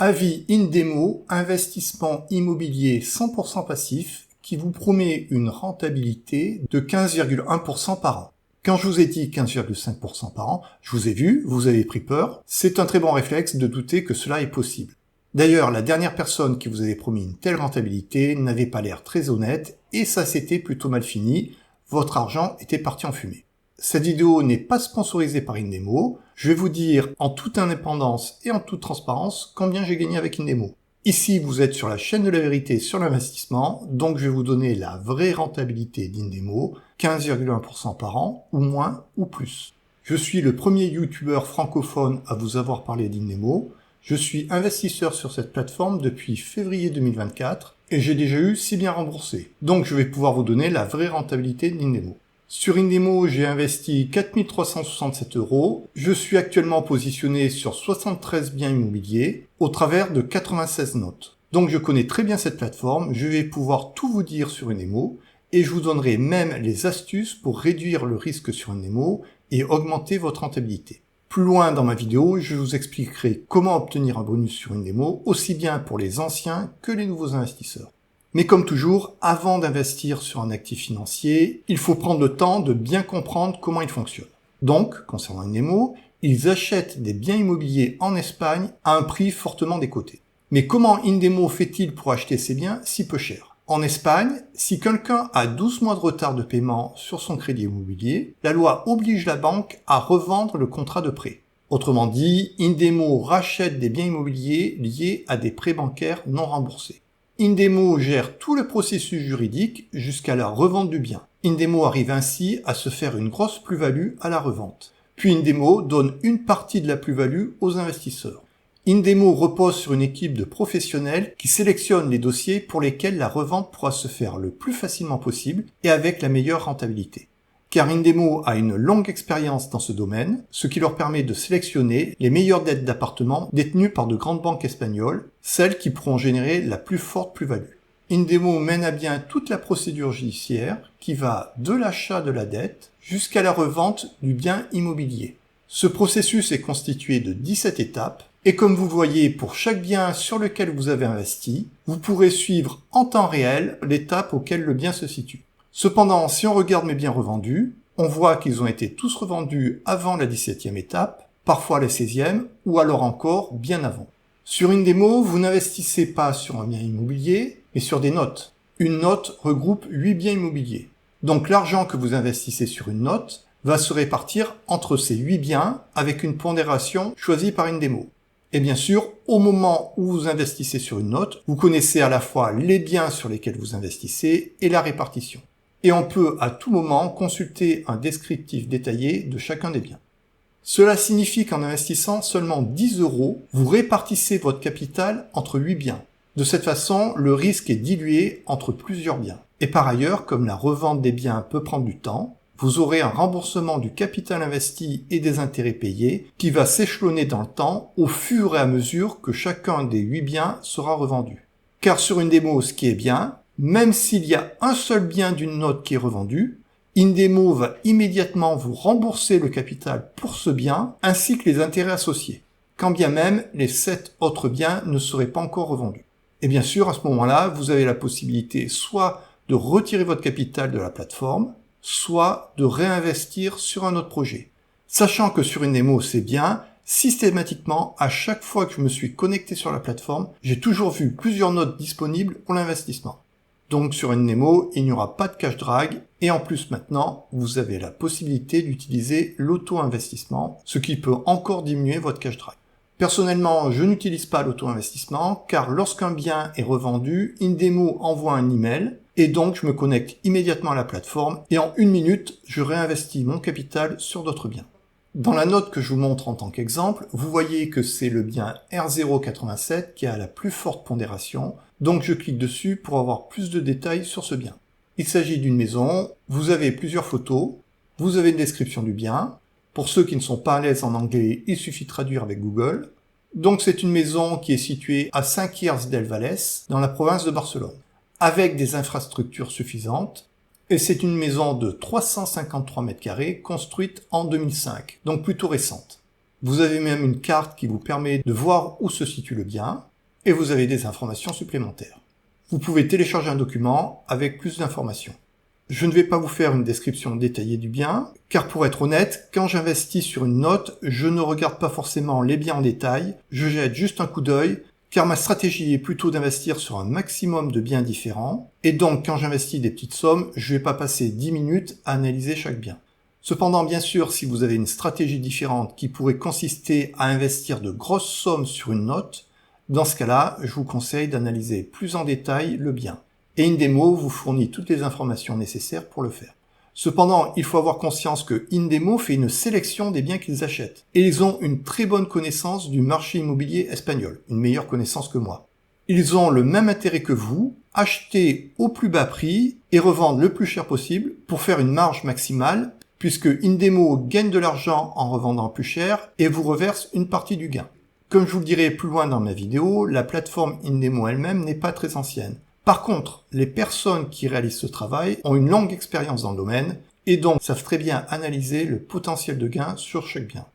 Avis Indemo, investissement immobilier 100% passif qui vous promet une rentabilité de 15,1% par an. Quand je vous ai dit 15,5% par an, je vous ai vu, vous avez pris peur. C'est un très bon réflexe de douter que cela est possible. D'ailleurs, la dernière personne qui vous avait promis une telle rentabilité n'avait pas l'air très honnête et ça s'était plutôt mal fini. Votre argent était parti en fumée. Cette vidéo n'est pas sponsorisée par Indemo. Je vais vous dire en toute indépendance et en toute transparence combien j'ai gagné avec Indemo. Ici, vous êtes sur la chaîne de la vérité sur l'investissement, donc je vais vous donner la vraie rentabilité d'Indemo, 15,1% par an, ou moins, ou plus. Je suis le premier youtubeur francophone à vous avoir parlé d'Indemo. Je suis investisseur sur cette plateforme depuis février 2024 et j'ai déjà eu 6 biens remboursés. Donc je vais pouvoir vous donner la vraie rentabilité d'Indemo. Sur Indemo, j'ai investi 4 367 €. Je suis actuellement positionné sur 73 biens immobiliers au travers de 96 notes. Donc je connais très bien cette plateforme, je vais pouvoir tout vous dire sur Indemo et je vous donnerai même les astuces pour réduire le risque sur Indemo et augmenter votre rentabilité. Plus loin dans ma vidéo, je vous expliquerai comment obtenir un bonus sur Indemo, aussi bien pour les anciens que les nouveaux investisseurs. Mais comme toujours, avant d'investir sur un actif financier, il faut prendre le temps de bien comprendre comment il fonctionne. Donc, concernant Indemo, ils achètent des biens immobiliers en Espagne à un prix fortement décoté. Mais comment Indemo fait-il pour acheter ces biens si peu cher ? En Espagne, si quelqu'un a 12 mois de retard de paiement sur son crédit immobilier, la loi oblige la banque à revendre le contrat de prêt. Autrement dit, Indemo rachète des biens immobiliers liés à des prêts bancaires non remboursés. Indemo gère tout le processus juridique jusqu'à la revente du bien. Indemo arrive ainsi à se faire une grosse plus-value à la revente. Puis Indemo donne une partie de la plus-value aux investisseurs. Indemo repose sur une équipe de professionnels qui sélectionnent les dossiers pour lesquels la revente pourra se faire le plus facilement possible et avec la meilleure rentabilité. Car Indemo a une longue expérience dans ce domaine, ce qui leur permet de sélectionner les meilleures dettes d'appartements détenues par de grandes banques espagnoles, celles qui pourront générer la plus forte plus-value. Indemo mène à bien toute la procédure judiciaire qui va de l'achat de la dette jusqu'à la revente du bien immobilier. Ce processus est constitué de 17 étapes et comme vous voyez pour chaque bien sur lequel vous avez investi, vous pourrez suivre en temps réel l'étape auquel le bien se situe. Cependant, si on regarde mes biens revendus, on voit qu'ils ont été tous revendus avant la 17e étape, parfois la 16e, ou alors encore bien avant. Sur Indemo, vous n'investissez pas sur un bien immobilier, mais sur des notes. Une note regroupe 8 biens immobiliers. Donc l'argent que vous investissez sur une note va se répartir entre ces 8 biens avec une pondération choisie par Indemo. Et bien sûr, au moment où vous investissez sur une note, vous connaissez à la fois les biens sur lesquels vous investissez et la répartition. Et on peut à tout moment consulter un descriptif détaillé de chacun des biens. Cela signifie qu'en investissant seulement 10 €, vous répartissez votre capital entre 8 biens. De cette façon, le risque est dilué entre plusieurs biens. Et par ailleurs, comme la revente des biens peut prendre du temps, vous aurez un remboursement du capital investi et des intérêts payés qui va s'échelonner dans le temps au fur et à mesure que chacun des 8 biens sera revendu. Car sur Indemo, ce qui est bien, même s'il y a un seul bien d'une note qui est revendu, Indemo va immédiatement vous rembourser le capital pour ce bien ainsi que les intérêts associés, quand bien même les 7 autres biens ne seraient pas encore revendus. Et bien sûr, à ce moment-là, vous avez la possibilité soit de retirer votre capital de la plateforme, soit de réinvestir sur un autre projet. Sachant que sur Indemo, c'est bien, systématiquement, à chaque fois que je me suis connecté sur la plateforme, j'ai toujours vu plusieurs notes disponibles pour l'investissement. Donc sur Indemo, il n'y aura pas de cash drag et en plus maintenant, vous avez la possibilité d'utiliser l'auto-investissement, ce qui peut encore diminuer votre cash drag. Personnellement, je n'utilise pas l'auto-investissement car lorsqu'un bien est revendu, Indemo envoie un email et donc je me connecte immédiatement à la plateforme et en 1 minute, je réinvestis mon capital sur d'autres biens. Dans la note que je vous montre en tant qu'exemple, vous voyez que c'est le bien R087 qui a la plus forte pondération, donc je clique dessus pour avoir plus de détails sur ce bien. Il s'agit d'une maison, vous avez plusieurs photos, vous avez une description du bien. Pour ceux qui ne sont pas à l'aise en anglais, il suffit de traduire avec Google. Donc c'est une maison qui est située à Saint-Quirze-del-Vallès, dans la province de Barcelone, avec des infrastructures suffisantes. Et c'est une maison de 353 mètres carrés construite en 2005, donc plutôt récente. Vous avez même une carte qui vous permet de voir où se situe le bien. et vous avez des informations supplémentaires. Vous pouvez télécharger un document avec plus d'informations. Je ne vais pas vous faire une description détaillée du bien, car pour être honnête, quand j'investis sur une note, je ne regarde pas forcément les biens en détail, je jette juste un coup d'œil, car ma stratégie est plutôt d'investir sur un maximum de biens différents, et donc quand j'investis des petites sommes, je ne vais pas passer 10 minutes à analyser chaque bien. Cependant, bien sûr, si vous avez une stratégie différente qui pourrait consister à investir de grosses sommes sur une note, dans ce cas-là, je vous conseille d'analyser plus en détail le bien. Et Indemo vous fournit toutes les informations nécessaires pour le faire. Cependant, il faut avoir conscience que Indemo fait une sélection des biens qu'ils achètent. Et ils ont une très bonne connaissance du marché immobilier espagnol, une meilleure connaissance que moi. Ils ont le même intérêt que vous, acheter au plus bas prix et revendre le plus cher possible pour faire une marge maximale, puisque Indemo gagne de l'argent en revendant plus cher et vous reverse une partie du gain. Comme je vous le dirai plus loin dans ma vidéo, la plateforme Indemo elle-même n'est pas très ancienne. Par contre, les personnes qui réalisent ce travail ont une longue expérience dans le domaine et donc savent très bien analyser le potentiel de gain sur chaque bien.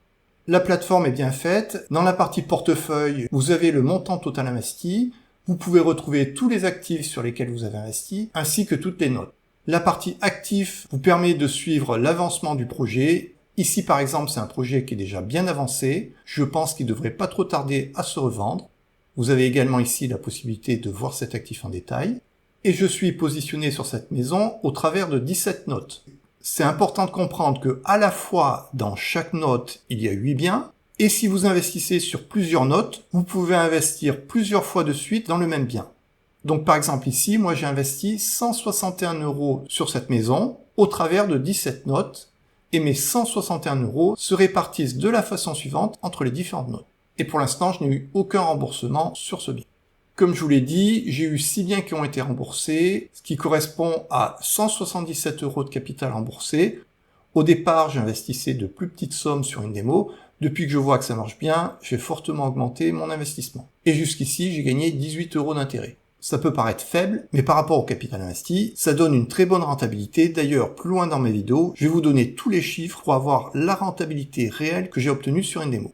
La plateforme est bien faite. Dans la partie portefeuille, vous avez le montant total investi. Vous pouvez retrouver tous les actifs sur lesquels vous avez investi, ainsi que toutes les notes. La partie actifs vous permet de suivre l'avancement du projet. Ici, par exemple, c'est un projet qui est déjà bien avancé. Je pense qu'il ne devrait pas trop tarder à se revendre. Vous avez également ici la possibilité de voir cet actif en détail. Et je suis positionné sur cette maison au travers de 17 notes. C'est important de comprendre que à la fois dans chaque note, il y a 8 biens. Et si vous investissez sur plusieurs notes, vous pouvez investir plusieurs fois de suite dans le même bien. Donc par exemple ici, moi j'ai investi 161 € sur cette maison au travers de 17 notes. Et mes 161 € se répartissent de la façon suivante entre les différentes notes. Et pour l'instant, je n'ai eu aucun remboursement sur ce bien. Comme je vous l'ai dit, j'ai eu 6 biens qui ont été remboursés, ce qui correspond à 177 € de capital remboursé. Au départ, j'investissais de plus petites sommes sur Indemo. Depuis que je vois que ça marche bien, j'ai fortement augmenté mon investissement. Et jusqu'ici, j'ai gagné 18 € d'intérêt. Ça peut paraître faible, mais par rapport au capital investi, ça donne une très bonne rentabilité. D'ailleurs, plus loin dans mes vidéos, je vais vous donner tous les chiffres pour avoir la rentabilité réelle que j'ai obtenue sur Indemo.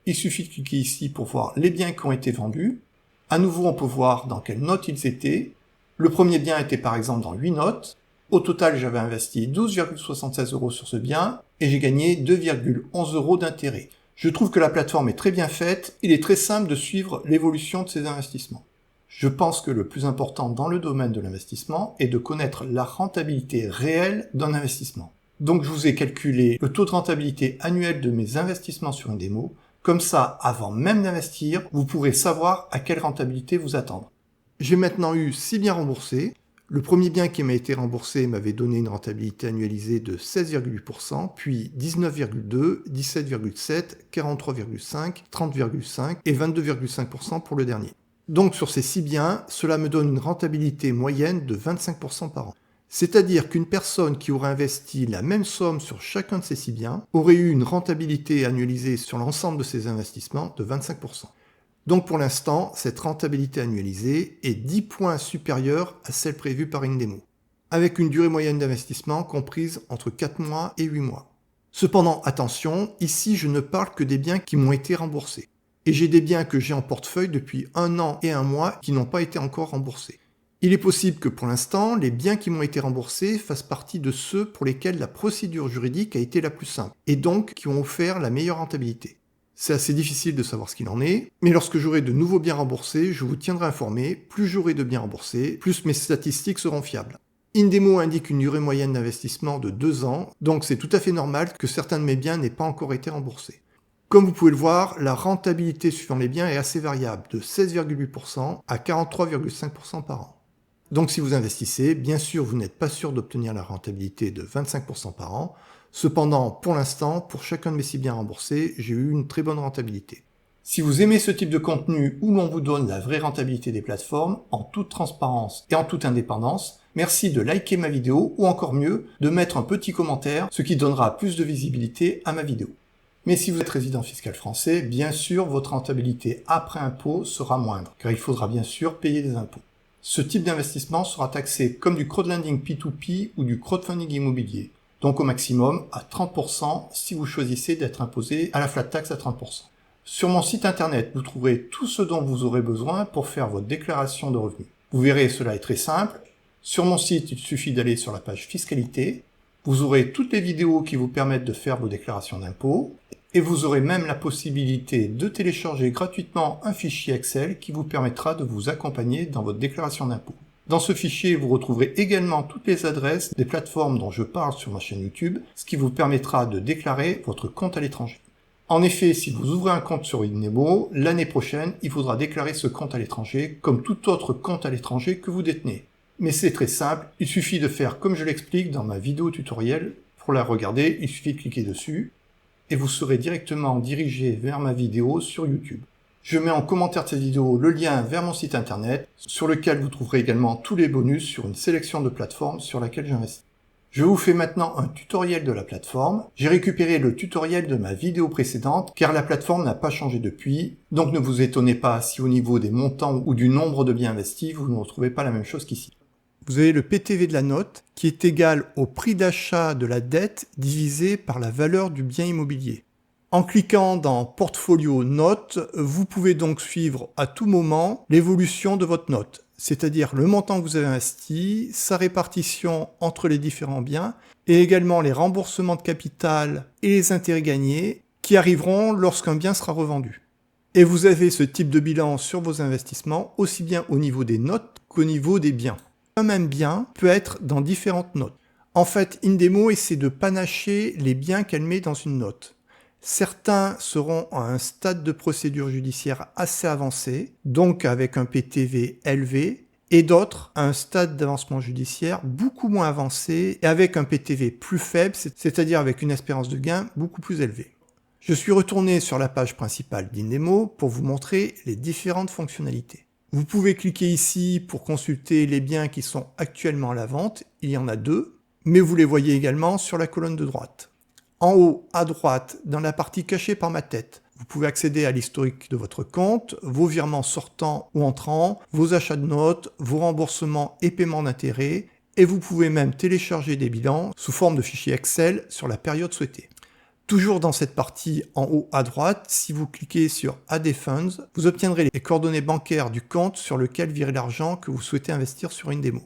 Il suffit de cliquer ici pour voir les biens qui ont été vendus. À nouveau, on peut voir dans quelles notes ils étaient. Le premier bien était par exemple dans 8 notes. Au total, j'avais investi 12,76 € sur ce bien et j'ai gagné 2,11 € d'intérêt. Je trouve que la plateforme est très bien faite. Il est très simple de suivre l'évolution de ces investissements. Je pense que le plus important dans le domaine de l'investissement est de connaître la rentabilité réelle d'un investissement. Donc je vous ai calculé le taux de rentabilité annuel de mes investissements sur Indemo. Comme ça, avant même d'investir, vous pourrez savoir à quelle rentabilité vous attendre. J'ai maintenant eu 6 biens remboursés. Le premier bien qui m'a été remboursé m'avait donné une rentabilité annualisée de 16,8%, puis 19,2%, 17,7%, 43,5%, 30,5% et 22,5% pour le dernier. Donc sur ces 6 biens, cela me donne une rentabilité moyenne de 25% par an. C'est-à-dire qu'une personne qui aurait investi la même somme sur chacun de ces 6 biens aurait eu une rentabilité annualisée sur l'ensemble de ses investissements de 25%. Donc pour l'instant, cette rentabilité annualisée est 10 points supérieure à celle prévue par Indemo, avec une durée moyenne d'investissement comprise entre 4 mois et 8 mois. Cependant, attention, ici je ne parle que des biens qui m'ont été remboursés. Et j'ai des biens que j'ai en portefeuille depuis 1 an et 1 mois qui n'ont pas été encore remboursés. Il est possible que pour l'instant, les biens qui m'ont été remboursés fassent partie de ceux pour lesquels la procédure juridique a été la plus simple, et donc qui ont offert la meilleure rentabilité. C'est assez difficile de savoir ce qu'il en est, mais lorsque j'aurai de nouveaux biens remboursés, je vous tiendrai informé. Plus j'aurai de biens remboursés, plus mes statistiques seront fiables. Indemo indique une durée moyenne d'investissement de 2 ans, donc c'est tout à fait normal que certains de mes biens n'aient pas encore été remboursés. Comme vous pouvez le voir, la rentabilité suivant les biens est assez variable, de 16,8% à 43,5% par an. Donc si vous investissez, bien sûr vous n'êtes pas sûr d'obtenir la rentabilité de 25% par an. Cependant, pour l'instant, pour chacun de mes 6 biens remboursés, j'ai eu une très bonne rentabilité. Si vous aimez ce type de contenu où l'on vous donne la vraie rentabilité des plateformes, en toute transparence et en toute indépendance, merci de liker ma vidéo ou encore mieux, de mettre un petit commentaire, ce qui donnera plus de visibilité à ma vidéo. Mais si vous êtes résident fiscal français, bien sûr, votre rentabilité après impôt sera moindre, car il faudra bien sûr payer des impôts. Ce type d'investissement sera taxé comme du crowdlending P2P ou du crowdfunding immobilier, donc au maximum à 30% si vous choisissez d'être imposé à la flat tax à 30%. Sur mon site internet, vous trouverez tout ce dont vous aurez besoin pour faire votre déclaration de revenus. Vous verrez, cela est très simple. Sur mon site, il suffit d'aller sur la page fiscalité. Vous aurez toutes les vidéos qui vous permettent de faire vos déclarations d'impôts. Et vous aurez même la possibilité de télécharger gratuitement un fichier Excel qui vous permettra de vous accompagner dans votre déclaration d'impôts. Dans ce fichier, vous retrouverez également toutes les adresses des plateformes dont je parle sur ma chaîne YouTube, ce qui vous permettra de déclarer votre compte à l'étranger. En effet, si vous ouvrez un compte sur Indemo, l'année prochaine, il faudra déclarer ce compte à l'étranger comme tout autre compte à l'étranger que vous détenez. Mais c'est très simple, il suffit de faire comme je l'explique dans ma vidéo tutoriel. Pour la regarder, il suffit de cliquer dessus et vous serez directement dirigé vers ma vidéo sur YouTube. Je mets en commentaire de cette vidéo le lien vers mon site internet, sur lequel vous trouverez également tous les bonus sur une sélection de plateformes sur laquelle j'investis. Je vous fais maintenant un tutoriel de la plateforme. J'ai récupéré le tutoriel de ma vidéo précédente car la plateforme n'a pas changé depuis. Donc ne vous étonnez pas si au niveau des montants ou du nombre de biens investis, vous ne retrouvez pas la même chose qu'ici. Vous avez le PTV de la note qui est égal au prix d'achat de la dette divisé par la valeur du bien immobilier. En cliquant dans Portfolio Notes, vous pouvez donc suivre à tout moment l'évolution de votre note. C'est-à-dire le montant que vous avez investi, sa répartition entre les différents biens, et également les remboursements de capital et les intérêts gagnés qui arriveront lorsqu'un bien sera revendu. Et vous avez ce type de bilan sur vos investissements, aussi bien au niveau des notes qu'au niveau des biens. Un même bien peut être dans différentes notes. En fait, Indemo essaie de panacher les biens qu'elle met dans une note. Certains seront à un stade de procédure judiciaire assez avancé, donc avec un PTV élevé, et d'autres à un stade d'avancement judiciaire beaucoup moins avancé et avec un PTV plus faible, c'est-à-dire avec une espérance de gain beaucoup plus élevée. Je suis retourné sur la page principale d'Indemo pour vous montrer les différentes fonctionnalités. Vous pouvez cliquer ici pour consulter les biens qui sont actuellement à la vente, il y en a 2, mais vous les voyez également sur la colonne de droite. En haut, à droite, dans la partie cachée par ma tête, vous pouvez accéder à l'historique de votre compte, vos virements sortants ou entrants, vos achats de notes, vos remboursements et paiements d'intérêts, et vous pouvez même télécharger des bilans sous forme de fichier Excel sur la période souhaitée. Toujours dans cette partie en haut à droite, si vous cliquez sur Add Funds, vous obtiendrez les coordonnées bancaires du compte sur lequel virer l'argent que vous souhaitez investir sur Indemo.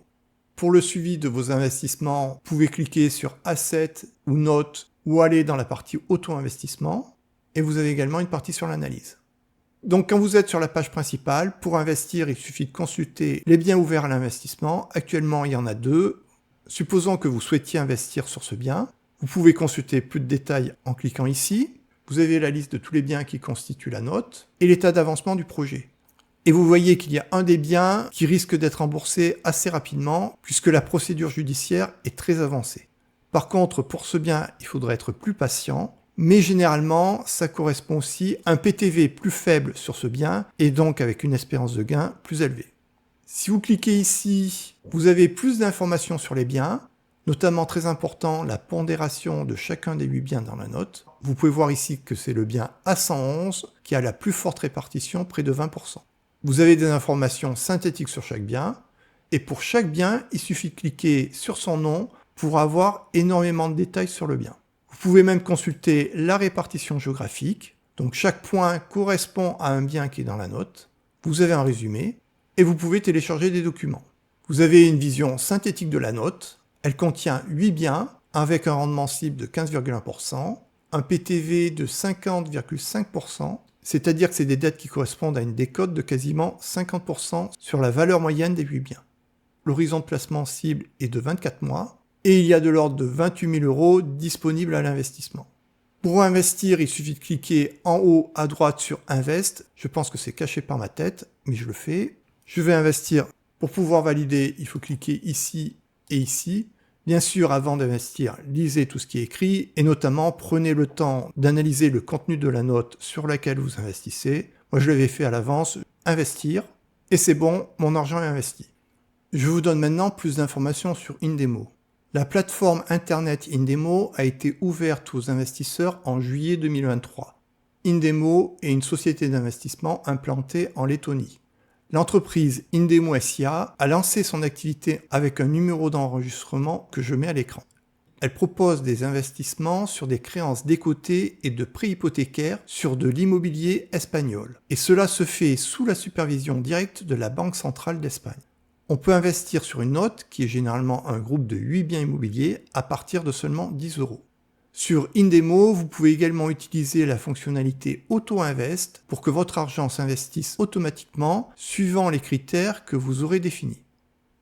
Pour le suivi de vos investissements, vous pouvez cliquer sur Assets ou Notes ou aller dans la partie auto-investissement, et vous avez également une partie sur l'analyse. Donc quand vous êtes sur la page principale, pour investir, il suffit de consulter les biens ouverts à l'investissement. Actuellement, il y en a 2. Supposons que vous souhaitiez investir sur ce bien. Vous pouvez consulter plus de détails en cliquant ici. Vous avez la liste de tous les biens qui constituent la note et l'état d'avancement du projet. Et vous voyez qu'il y a un des biens qui risque d'être remboursé assez rapidement puisque la procédure judiciaire est très avancée. Par contre, pour ce bien, il faudra être plus patient, mais généralement, ça correspond aussi à un PTV plus faible sur ce bien, et donc avec une espérance de gain plus élevée. Si vous cliquez ici, vous avez plus d'informations sur les biens, notamment très important, la pondération de chacun des 8 biens dans la note. Vous pouvez voir ici que c'est le bien A111 qui a la plus forte répartition, près de 20%. Vous avez des informations synthétiques sur chaque bien, et pour chaque bien, il suffit de cliquer sur son nom pour avoir énormément de détails sur le bien. Vous pouvez même consulter la répartition géographique, donc chaque point correspond à un bien qui est dans la note. Vous avez un résumé, et vous pouvez télécharger des documents. Vous avez une vision synthétique de la note, elle contient 8 biens, avec un rendement cible de 15,1%, un PTV de 50,5%, c'est-à-dire que c'est des dettes qui correspondent à une décote de quasiment 50% sur la valeur moyenne des 8 biens. L'horizon de placement cible est de 24 mois, et il y a de l'ordre de 28 000 € disponibles à l'investissement. Pour investir, il suffit de cliquer en haut à droite sur Invest. Je pense que c'est caché par ma tête, mais je le fais. Je vais investir. Pour pouvoir valider, il faut cliquer ici et ici. Bien sûr, avant d'investir, lisez tout ce qui est écrit et notamment prenez le temps d'analyser le contenu de la note sur laquelle vous investissez. Moi, je l'avais fait à l'avance. Investir. Et c'est bon, mon argent est investi. Je vous donne maintenant plus d'informations sur Indemo. La plateforme internet Indemo a été ouverte aux investisseurs en juillet 2023. Indemo est une société d'investissement implantée en Lettonie. L'entreprise Indemo SIA a lancé son activité avec un numéro d'enregistrement que je mets à l'écran. Elle propose des investissements sur des créances décotées et de prêts hypothécaires sur de l'immobilier espagnol. Et cela se fait sous la supervision directe de la Banque centrale d'Espagne. On peut investir sur une note, qui est généralement un groupe de 8 biens immobiliers, à partir de seulement 10 euros. Sur Indemo, vous pouvez également utiliser la fonctionnalité Auto-Invest pour que votre argent s'investisse automatiquement suivant les critères que vous aurez définis.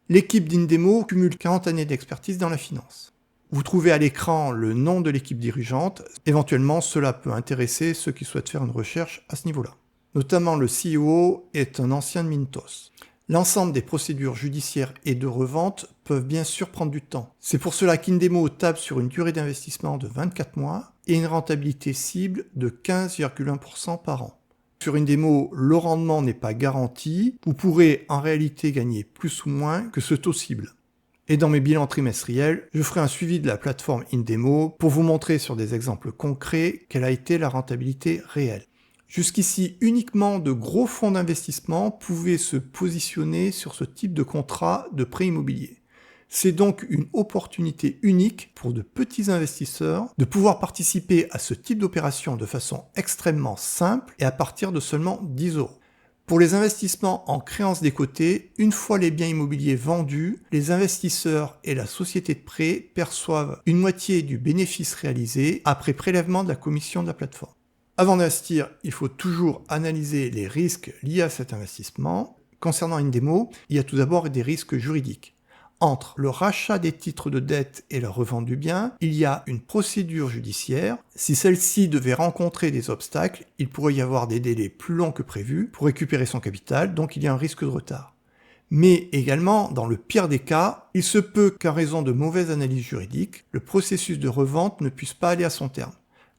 L'équipe d'Indemo cumule 40 années d'expertise dans la finance. Vous trouvez à l'écran le nom de l'équipe dirigeante. Éventuellement, cela peut intéresser ceux qui souhaitent faire une recherche à ce niveau-là. Notamment le CEO est un ancien de Mintos. L'ensemble des procédures judiciaires et de revente peuvent bien sûr prendre du temps. C'est pour cela qu'Indemo table sur une durée d'investissement de 24 mois et une rentabilité cible de 15,1% par an. Sur Indemo, le rendement n'est pas garanti. Vous pourrez en réalité gagner plus ou moins que ce taux cible. Et dans mes bilans trimestriels, je ferai un suivi de la plateforme Indemo pour vous montrer sur des exemples concrets quelle a été la rentabilité réelle. Jusqu'ici, uniquement de gros fonds d'investissement pouvaient se positionner sur ce type de contrat de prêt immobilier. C'est donc une opportunité unique pour de petits investisseurs de pouvoir participer à ce type d'opération de façon extrêmement simple et à partir de seulement 10 euros. Pour les investissements en créances décotées, une fois les biens immobiliers vendus, les investisseurs et la société de prêt perçoivent une moitié du bénéfice réalisé après prélèvement de la commission de la plateforme. Avant d'investir, il faut toujours analyser les risques liés à cet investissement. Concernant Indemo, il y a tout d'abord des risques juridiques. Entre le rachat des titres de dette et la revente du bien, il y a une procédure judiciaire. Si celle-ci devait rencontrer des obstacles, il pourrait y avoir des délais plus longs que prévu pour récupérer son capital, donc il y a un risque de retard. Mais également, dans le pire des cas, il se peut qu'en raison de mauvaises analyses juridiques, le processus de revente ne puisse pas aller à son terme.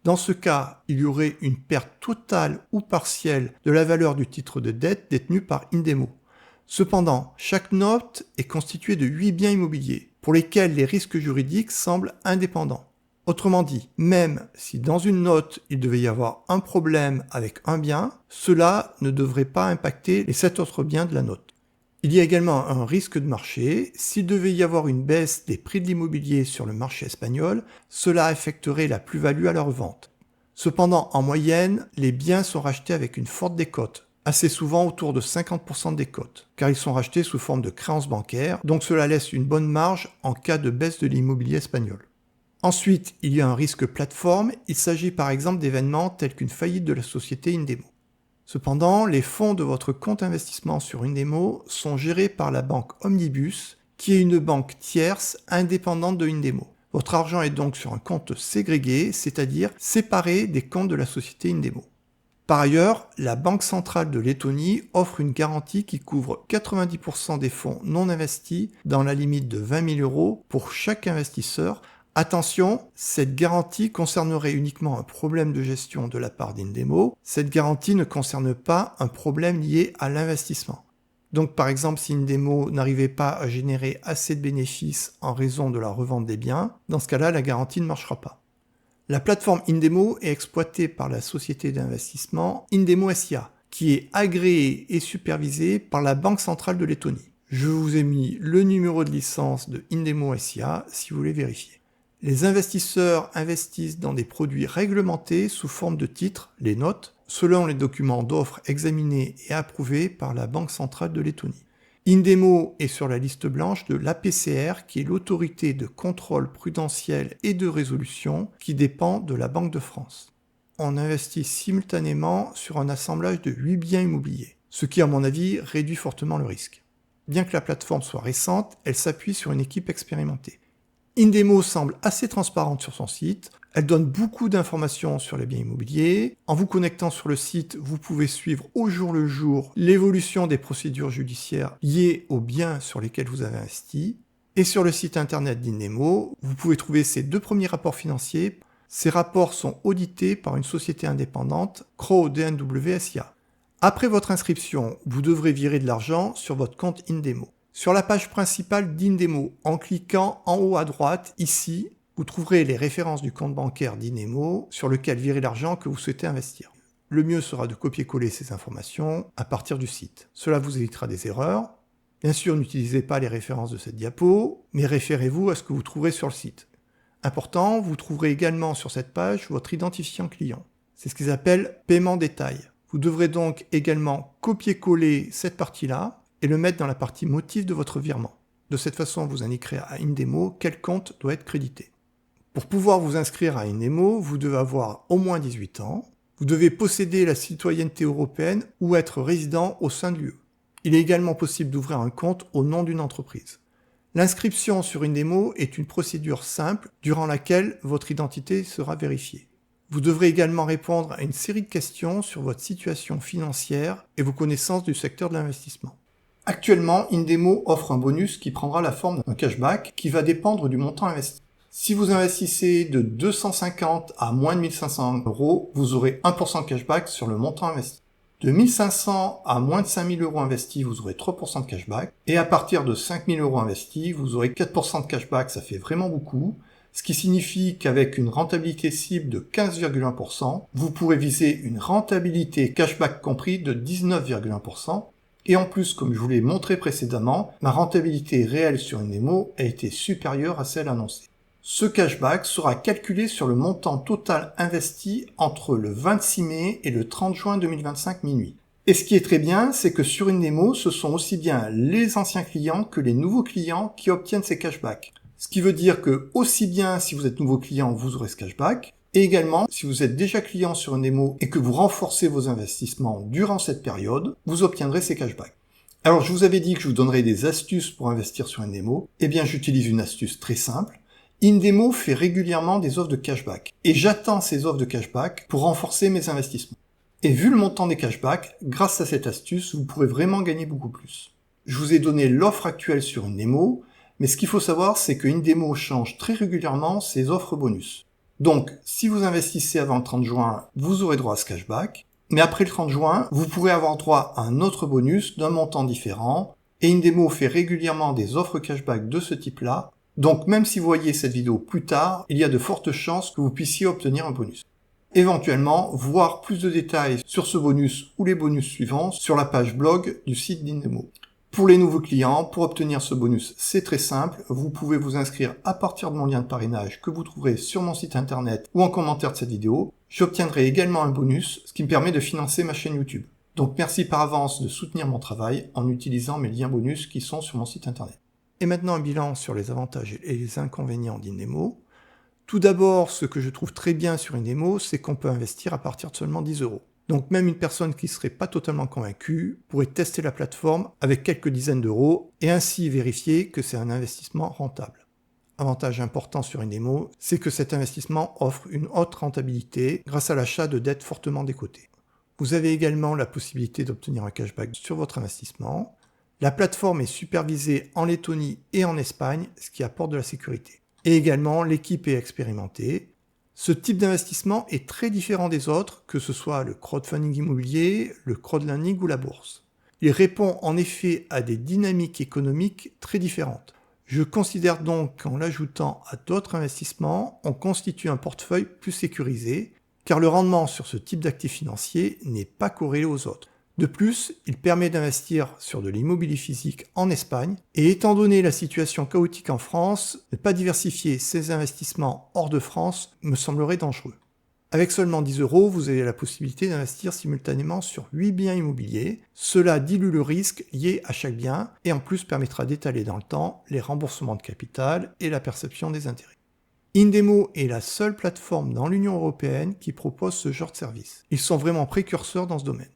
Dans ce cas, il y aurait une perte totale ou partielle de la valeur du titre de dette détenu par Indemo. Cependant, chaque note est constituée de 8 biens immobiliers, pour lesquels les risques juridiques semblent indépendants. Autrement dit, même si dans une note il devait y avoir un problème avec un bien, cela ne devrait pas impacter les 7 autres biens de la note. Il y a également un risque de marché. S'il devait y avoir une baisse des prix de l'immobilier sur le marché espagnol, cela affecterait la plus-value à la revente. Cependant, en moyenne, les biens sont rachetés avec une forte décote, assez souvent autour de 50% de décote, car ils sont rachetés sous forme de créances bancaires, donc cela laisse une bonne marge en cas de baisse de l'immobilier espagnol. Ensuite, il y a un risque plateforme. Il s'agit par exemple d'événements tels qu'une faillite de la société Indemo. Cependant, les fonds de votre compte investissement sur Indemo sont gérés par la banque Omnibus, qui est une banque tierce indépendante de Indemo. Votre argent est donc sur un compte ségrégué, c'est-à-dire séparé des comptes de la société Indemo. Par ailleurs, la Banque centrale de Lettonie offre une garantie qui couvre 90% des fonds non investis dans la limite de 20 000 euros pour chaque investisseur. Attention, cette garantie concernerait uniquement un problème de gestion de la part d'Indemo. Cette garantie ne concerne pas un problème lié à l'investissement. Donc par exemple, si Indemo n'arrivait pas à générer assez de bénéfices en raison de la revente des biens, dans ce cas-là, la garantie ne marchera pas. La plateforme Indemo est exploitée par la société d'investissement Indemo SA, qui est agréée et supervisée par la Banque centrale de Lettonie. Je vous ai mis le numéro de licence de Indemo SA si vous voulez vérifier. Les investisseurs investissent dans des produits réglementés sous forme de titres, les notes, selon les documents d'offres examinés et approuvés par la Banque centrale de Lettonie. Indemo est sur la liste blanche de l'APCR, qui est l'autorité de contrôle prudentiel et de résolution qui dépend de la Banque de France. On investit simultanément sur un assemblage de 8 biens immobiliers, ce qui à mon avis réduit fortement le risque. Bien que la plateforme soit récente, elle s'appuie sur une équipe expérimentée. Indemo semble assez transparente sur son site. Elle donne beaucoup d'informations sur les biens immobiliers. En vous connectant sur le site, vous pouvez suivre au jour le jour l'évolution des procédures judiciaires liées aux biens sur lesquels vous avez investi. Et sur le site internet d'Indemo, vous pouvez trouver ces 2 premiers rapports financiers. Ces rapports sont audités par une société indépendante, Crowe DNW SA. Après votre inscription, vous devrez virer de l'argent sur votre compte Indemo. Sur la page principale d'Indemo, en cliquant en haut à droite, ici, vous trouverez les références du compte bancaire d'Indemo sur lequel virer l'argent que vous souhaitez investir. Le mieux sera de copier-coller ces informations à partir du site. Cela vous évitera des erreurs. Bien sûr, n'utilisez pas les références de cette diapo, mais référez-vous à ce que vous trouverez sur le site. Important, vous trouverez également sur cette page votre identifiant client. C'est ce qu'ils appellent paiement détail. Vous devrez donc également copier-coller cette partie-là et le mettre dans la partie motif de votre virement. De cette façon, vous indiquerez à Indemo quel compte doit être crédité. Pour pouvoir vous inscrire à Indemo, vous devez avoir au moins 18 ans, vous devez posséder la citoyenneté européenne ou être résident au sein de l'UE. Il est également possible d'ouvrir un compte au nom d'une entreprise. L'inscription sur Indemo est une procédure simple durant laquelle votre identité sera vérifiée. Vous devrez également répondre à une série de questions sur votre situation financière et vos connaissances du secteur de l'investissement. Actuellement, Indemo offre un bonus qui prendra la forme d'un cashback qui va dépendre du montant investi. Si vous investissez de 250 à moins de 1500 euros, vous aurez 1% de cashback sur le montant investi. De 1500 à moins de 5000 euros investis, vous aurez 3% de cashback. Et à partir de 5000 euros investis, vous aurez 4% de cashback, ça fait vraiment beaucoup. Ce qui signifie qu'avec une rentabilité cible de 15,1%, vous pourrez viser une rentabilité cashback compris de 19,1%. Et en plus, comme je vous l'ai montré précédemment, ma rentabilité réelle sur Indemo a été supérieure à celle annoncée. Ce cashback sera calculé sur le montant total investi entre le 26 mai et le 30 juin 2025 minuit. Et ce qui est très bien, c'est que sur Indemo, ce sont aussi bien les anciens clients que les nouveaux clients qui obtiennent ces cashbacks. Ce qui veut dire que aussi bien si vous êtes nouveau client, vous aurez ce cashback, et également si vous êtes déjà client sur Indemo et que vous renforcez vos investissements durant cette période, vous obtiendrez ces cashbacks. Alors je vous avais dit que je vous donnerais des astuces pour investir sur Indemo. Eh bien j'utilise une astuce très simple. Indemo fait régulièrement des offres de cashback et j'attends ces offres de cashback pour renforcer mes investissements. Et vu le montant des cashbacks, grâce à cette astuce, vous pourrez vraiment gagner beaucoup plus. Je vous ai donné l'offre actuelle sur Indemo, mais ce qu'il faut savoir, c'est que Indemo change très régulièrement ses offres bonus. Donc, si vous investissez avant le 30 juin, vous aurez droit à ce cashback, mais après le 30 juin, vous pourrez avoir droit à un autre bonus d'un montant différent, et Indemo fait régulièrement des offres cashback de ce type-là. Donc même si vous voyez cette vidéo plus tard, il y a de fortes chances que vous puissiez obtenir un bonus. Éventuellement, voir plus de détails sur ce bonus ou les bonus suivants sur la page blog du site d'Indemo. Pour les nouveaux clients, pour obtenir ce bonus, c'est très simple. Vous pouvez vous inscrire à partir de mon lien de parrainage que vous trouverez sur mon site internet ou en commentaire de cette vidéo. J'obtiendrai également un bonus, ce qui me permet de financer ma chaîne YouTube. Donc merci par avance de soutenir mon travail en utilisant mes liens bonus qui sont sur mon site internet. Et maintenant un bilan sur les avantages et les inconvénients d'Indemo. Tout d'abord, ce que je trouve très bien sur Indemo, c'est qu'on peut investir à partir de seulement 10 euros. Donc même une personne qui ne serait pas totalement convaincue pourrait tester la plateforme avec quelques dizaines d'euros et ainsi vérifier que c'est un investissement rentable. Avantage important sur Indemo, c'est que cet investissement offre une haute rentabilité grâce à l'achat de dettes fortement décotées. Vous avez également la possibilité d'obtenir un cashback sur votre investissement. La plateforme est supervisée en Lettonie et en Espagne, ce qui apporte de la sécurité. Et également, l'équipe est expérimentée. Ce type d'investissement est très différent des autres, que ce soit le crowdfunding immobilier, le crowdlending ou la bourse. Il répond en effet à des dynamiques économiques très différentes. Je considère donc qu'en l'ajoutant à d'autres investissements, on constitue un portefeuille plus sécurisé, car le rendement sur ce type d'actifs financiers n'est pas corrélé aux autres. De plus, il permet d'investir sur de l'immobilier physique en Espagne, et étant donné la situation chaotique en France, ne pas diversifier ses investissements hors de France me semblerait dangereux. Avec seulement 10 euros, vous avez la possibilité d'investir simultanément sur 8 biens immobiliers. Cela dilue le risque lié à chaque bien, et en plus permettra d'étaler dans le temps les remboursements de capital et la perception des intérêts. Indemo est la seule plateforme dans l'Union européenne qui propose ce genre de service. Ils sont vraiment précurseurs dans ce domaine.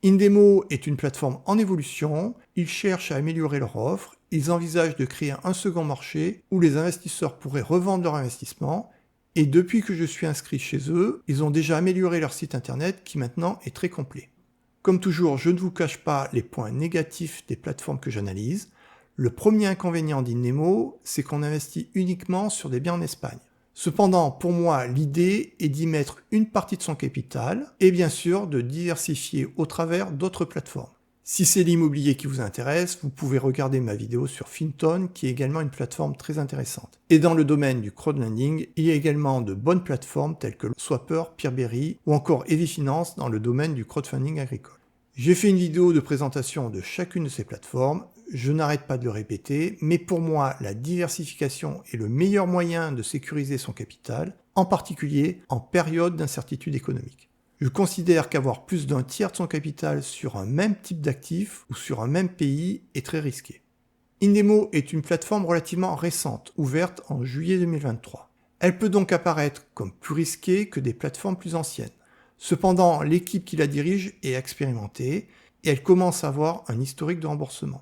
Indemo est une plateforme en évolution, ils cherchent à améliorer leur offre, ils envisagent de créer un second marché où les investisseurs pourraient revendre leur investissement, et depuis que je suis inscrit chez eux, ils ont déjà amélioré leur site internet qui maintenant est très complet. Comme toujours, je ne vous cache pas les points négatifs des plateformes que j'analyse. Le premier inconvénient d'Indemo, c'est qu'on investit uniquement sur des biens en Espagne. Cependant, pour moi, l'idée est d'y mettre une partie de son capital et bien sûr de diversifier au travers d'autres plateformes. Si c'est l'immobilier qui vous intéresse, vous pouvez regarder ma vidéo sur Finton qui est également une plateforme très intéressante. Et dans le domaine du crowdlending, il y a également de bonnes plateformes telles que Swapper, Peerberry ou encore Evifinance dans le domaine du crowdfunding agricole. J'ai fait une vidéo de présentation de chacune de ces plateformes, je n'arrête pas de le répéter, mais pour moi, la diversification est le meilleur moyen de sécuriser son capital, en particulier en période d'incertitude économique. Je considère qu'avoir plus d'un tiers de son capital sur un même type d'actif ou sur un même pays est très risqué. Indemo est une plateforme relativement récente, ouverte en juillet 2023. Elle peut donc apparaître comme plus risquée que des plateformes plus anciennes. Cependant, l'équipe qui la dirige est expérimentée et elle commence à avoir un historique de remboursement.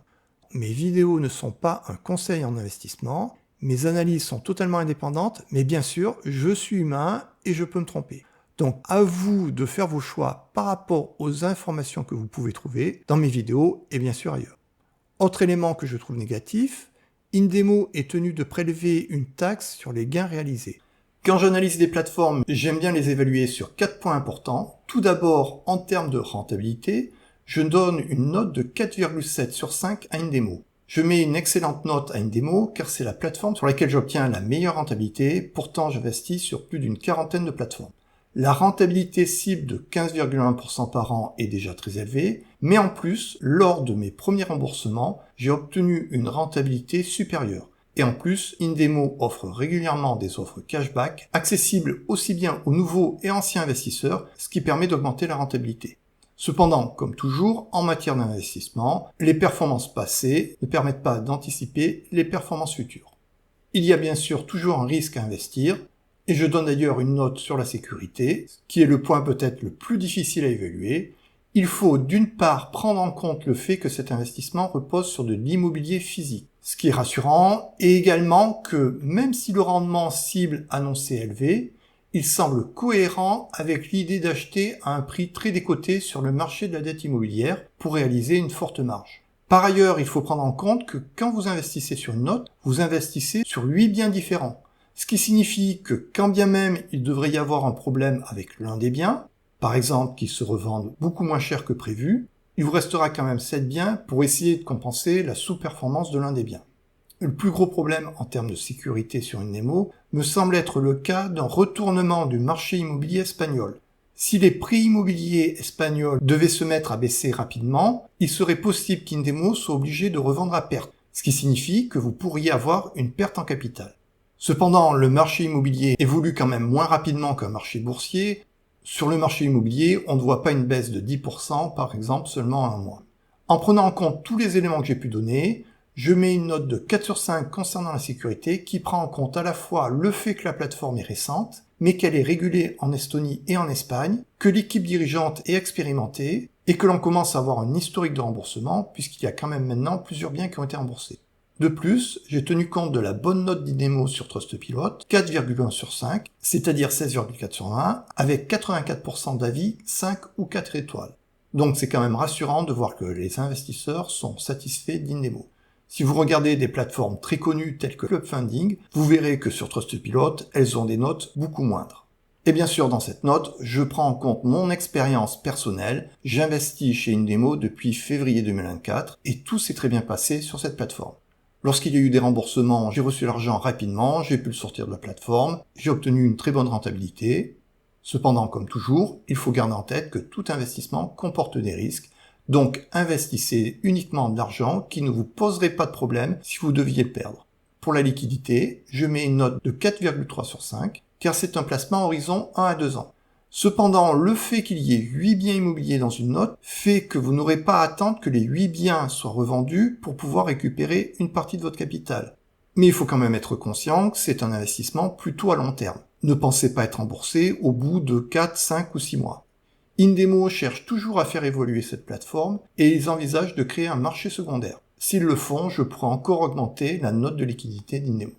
Mes vidéos ne sont pas un conseil en investissement, mes analyses sont totalement indépendantes, mais bien sûr, je suis humain et je peux me tromper. Donc à vous de faire vos choix par rapport aux informations que vous pouvez trouver dans mes vidéos et bien sûr ailleurs. Autre élément que je trouve négatif, Indemo est tenu de prélever une taxe sur les gains réalisés. Quand j'analyse des plateformes, j'aime bien les évaluer sur 4 points importants. Tout d'abord, en termes de rentabilité, je donne une note de 4,7 sur 5 à Indemo. Je mets une excellente note à Indemo car c'est la plateforme sur laquelle j'obtiens la meilleure rentabilité, pourtant j'investis sur plus d'une quarantaine de plateformes. La rentabilité cible de 15,1% par an est déjà très élevée, mais en plus, lors de mes premiers remboursements, j'ai obtenu une rentabilité supérieure. Et en plus, Indemo offre régulièrement des offres cashback, accessibles aussi bien aux nouveaux et anciens investisseurs, ce qui permet d'augmenter la rentabilité. Cependant, comme toujours, en matière d'investissement, les performances passées ne permettent pas d'anticiper les performances futures. Il y a bien sûr toujours un risque à investir, et je donne d'ailleurs une note sur la sécurité, qui est le point peut-être le plus difficile à évaluer. Il faut d'une part prendre en compte le fait que cet investissement repose sur de l'immobilier physique, ce qui est rassurant, et également que même si le rendement cible annoncé est élevé, il semble cohérent avec l'idée d'acheter à un prix très décoté sur le marché de la dette immobilière pour réaliser une forte marge. Par ailleurs, il faut prendre en compte que quand vous investissez sur une note, vous investissez sur 8 biens différents. Ce qui signifie que quand bien même il devrait y avoir un problème avec l'un des biens, par exemple qu'ils se revendent beaucoup moins cher que prévu, il vous restera quand même 7 biens pour essayer de compenser la sous-performance de l'un des biens. Le plus gros problème en termes de sécurité sur une Indemo me semble être le cas d'un retournement du marché immobilier espagnol. Si les prix immobiliers espagnols devaient se mettre à baisser rapidement, il serait possible qu'Indemo soit obligé de revendre à perte, ce qui signifie que vous pourriez avoir une perte en capital. Cependant, le marché immobilier évolue quand même moins rapidement qu'un marché boursier. Sur le marché immobilier, on ne voit pas une baisse de 10% par exemple seulement en un mois. En prenant en compte tous les éléments que j'ai pu donner, je mets une note de 4 sur 5 concernant la sécurité qui prend en compte à la fois le fait que la plateforme est récente, mais qu'elle est régulée en Estonie et en Espagne, que l'équipe dirigeante est expérimentée et que l'on commence à avoir un historique de remboursement puisqu'il y a quand même maintenant plusieurs biens qui ont été remboursés. De plus, j'ai tenu compte de la bonne note d'Indemo sur Trustpilot, 4,1 sur 5, c'est-à-dire 16,4 sur 20, avec 84% d'avis 5 ou 4 étoiles. Donc c'est quand même rassurant de voir que les investisseurs sont satisfaits d'Indemo. Si vous regardez des plateformes très connues telles que Clubfunding, vous verrez que sur Trustpilot, elles ont des notes beaucoup moindres. Et bien sûr, dans cette note, je prends en compte mon expérience personnelle. J'investis chez Indemo depuis février 2024 et tout s'est très bien passé sur cette plateforme. Lorsqu'il y a eu des remboursements, j'ai reçu l'argent rapidement, j'ai pu le sortir de la plateforme, j'ai obtenu une très bonne rentabilité. Cependant, comme toujours, il faut garder en tête que tout investissement comporte des risques, donc investissez uniquement de l'argent qui ne vous poserait pas de problème si vous deviez le perdre. Pour la liquidité, je mets une note de 4,3 sur 5, car c'est un placement horizon 1 à 2 ans. Cependant, le fait qu'il y ait 8 biens immobiliers dans une note fait que vous n'aurez pas à attendre que les 8 biens soient revendus pour pouvoir récupérer une partie de votre capital. Mais il faut quand même être conscient que c'est un investissement plutôt à long terme. Ne pensez pas être remboursé au bout de 4, 5 ou 6 mois. Indemo cherche toujours à faire évoluer cette plateforme et ils envisagent de créer un marché secondaire. S'ils le font, je pourrais encore augmenter la note de liquidité d'Indemo.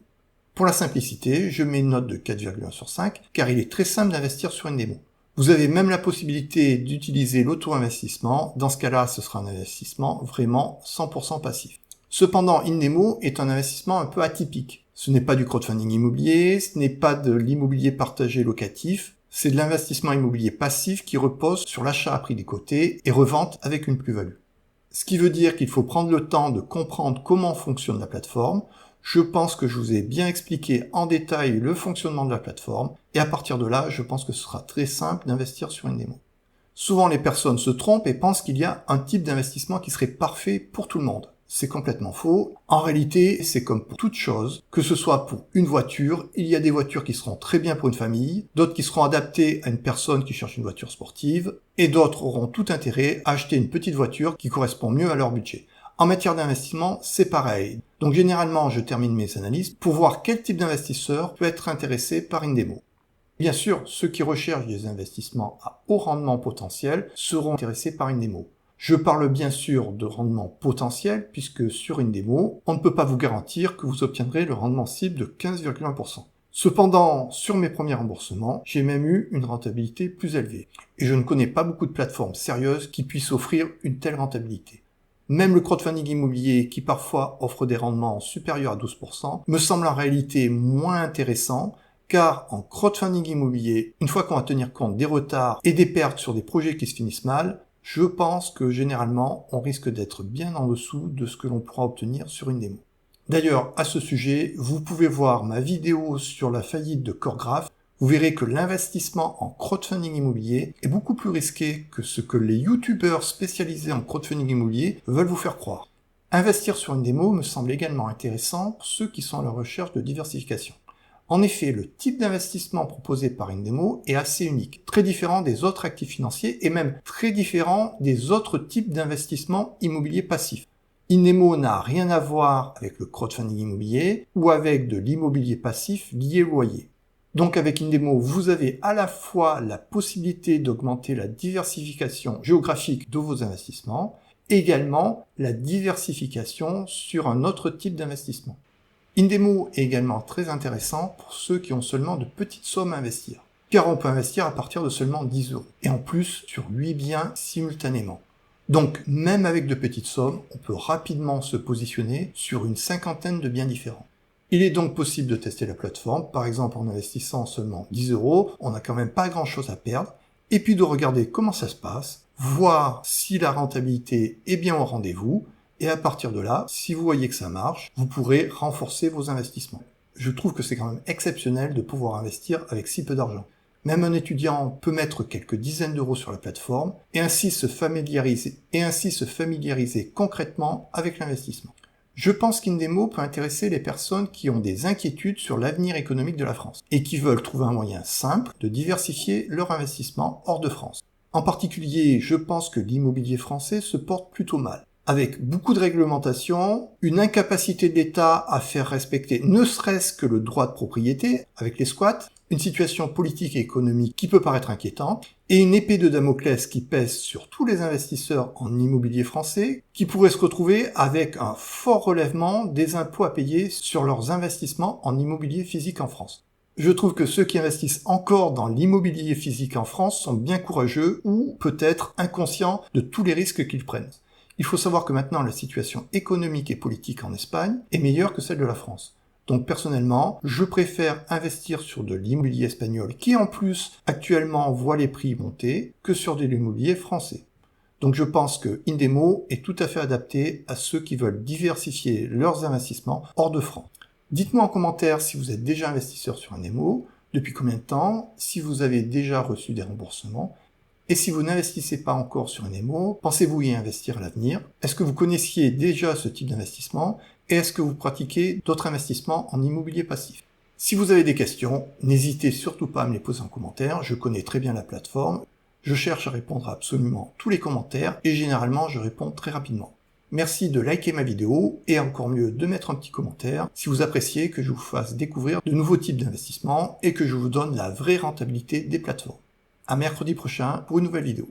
Pour la simplicité, je mets une note de 4,1 sur 5 car il est très simple d'investir sur Indemo. Vous avez même la possibilité d'utiliser l'auto-investissement. Dans ce cas-là, ce sera un investissement vraiment 100% passif. Cependant, Indemo est un investissement un peu atypique. Ce n'est pas du crowdfunding immobilier, ce n'est pas de l'immobilier partagé locatif, c'est de l'investissement immobilier passif qui repose sur l'achat à prix décoté et revente avec une plus-value. Ce qui veut dire qu'il faut prendre le temps de comprendre comment fonctionne la plateforme. Je pense que je vous ai bien expliqué en détail le fonctionnement de la plateforme et à partir de là, je pense que ce sera très simple d'investir sur Indemo. Souvent les personnes se trompent et pensent qu'il y a un type d'investissement qui serait parfait pour tout le monde. C'est complètement faux. En réalité, c'est comme pour toute chose, que ce soit pour une voiture, il y a des voitures qui seront très bien pour une famille, d'autres qui seront adaptées à une personne qui cherche une voiture sportive, et d'autres auront tout intérêt à acheter une petite voiture qui correspond mieux à leur budget. En matière d'investissement, c'est pareil. Donc généralement, je termine mes analyses pour voir quel type d'investisseur peut être intéressé par une démo. Bien sûr, ceux qui recherchent des investissements à haut rendement potentiel seront intéressés par une démo. Je parle bien sûr de rendement potentiel, puisque sur une démo, on ne peut pas vous garantir que vous obtiendrez le rendement cible de 15,1%. Cependant, sur mes premiers remboursements, j'ai même eu une rentabilité plus élevée. Et je ne connais pas beaucoup de plateformes sérieuses qui puissent offrir une telle rentabilité. Même le crowdfunding immobilier, qui parfois offre des rendements supérieurs à 12%, me semble en réalité moins intéressant, car en crowdfunding immobilier, une fois qu'on va tenir compte des retards et des pertes sur des projets qui se finissent mal, je pense que généralement, on risque d'être bien en dessous de ce que l'on pourra obtenir sur une démo. D'ailleurs, à ce sujet, vous pouvez voir ma vidéo sur la faillite de Coregraph. Vous verrez que l'investissement en crowdfunding immobilier est beaucoup plus risqué que ce que les youtubeurs spécialisés en crowdfunding immobilier veulent vous faire croire. Investir sur une démo me semble également intéressant pour ceux qui sont à la recherche de diversification. En effet, le type d'investissement proposé par une démo est assez unique, très différent des autres actifs financiers et même très différent des autres types d'investissements immobiliers passifs. Une démo n'a rien à voir avec le crowdfunding immobilier ou avec de l'immobilier passif lié au loyer. Donc avec une démo, vous avez à la fois la possibilité d'augmenter la diversification géographique de vos investissements, et également la diversification sur un autre type d'investissement. Indemo est également très intéressant pour ceux qui ont seulement de petites sommes à investir, car on peut investir à partir de seulement 10 €, et en plus sur 8 biens simultanément. Donc même avec de petites sommes, on peut rapidement se positionner sur une cinquantaine de biens différents. Il est donc possible de tester la plateforme, par exemple en investissant seulement 10 €, on n'a quand même pas grand chose à perdre, et puis de regarder comment ça se passe, voir si la rentabilité est bien au rendez-vous, et à partir de là, si vous voyez que ça marche, vous pourrez renforcer vos investissements. Je trouve que c'est quand même exceptionnel de pouvoir investir avec si peu d'argent. Même un étudiant peut mettre quelques dizaines d'euros sur la plateforme et ainsi se familiariser concrètement avec l'investissement. Je pense qu'Indemo peut intéresser les personnes qui ont des inquiétudes sur l'avenir économique de la France et qui veulent trouver un moyen simple de diversifier leur investissement hors de France. En particulier, je pense que l'immobilier français se porte plutôt mal, avec beaucoup de réglementations, une incapacité de l'État à faire respecter ne serait-ce que le droit de propriété avec les squats, une situation politique et économique qui peut paraître inquiétante, et une épée de Damoclès qui pèse sur tous les investisseurs en immobilier français, qui pourraient se retrouver avec un fort relèvement des impôts à payer sur leurs investissements en immobilier physique en France. Je trouve que ceux qui investissent encore dans l'immobilier physique en France sont bien courageux ou peut-être inconscients de tous les risques qu'ils prennent. Il faut savoir que maintenant la situation économique et politique en Espagne est meilleure que celle de la France. Donc personnellement, je préfère investir sur de l'immobilier espagnol qui en plus actuellement voit les prix monter que sur de l'immobilier français. Donc je pense que Indemo est tout à fait adapté à ceux qui veulent diversifier leurs investissements hors de France. Dites-moi en commentaire si vous êtes déjà investisseur sur Indemo, depuis combien de temps, si vous avez déjà reçu des remboursements. Et si vous n'investissez pas encore sur Indemo, pensez-vous y investir à l'avenir? Est-ce que vous connaissiez déjà ce type d'investissement? Et est-ce que vous pratiquez d'autres investissements en immobilier passif? Si vous avez des questions, n'hésitez surtout pas à me les poser en commentaire, je connais très bien la plateforme, je cherche à répondre à absolument tous les commentaires et généralement je réponds très rapidement. Merci de liker ma vidéo et encore mieux de mettre un petit commentaire si vous appréciez que je vous fasse découvrir de nouveaux types d'investissements et que je vous donne la vraie rentabilité des plateformes. À mercredi prochain pour une nouvelle vidéo.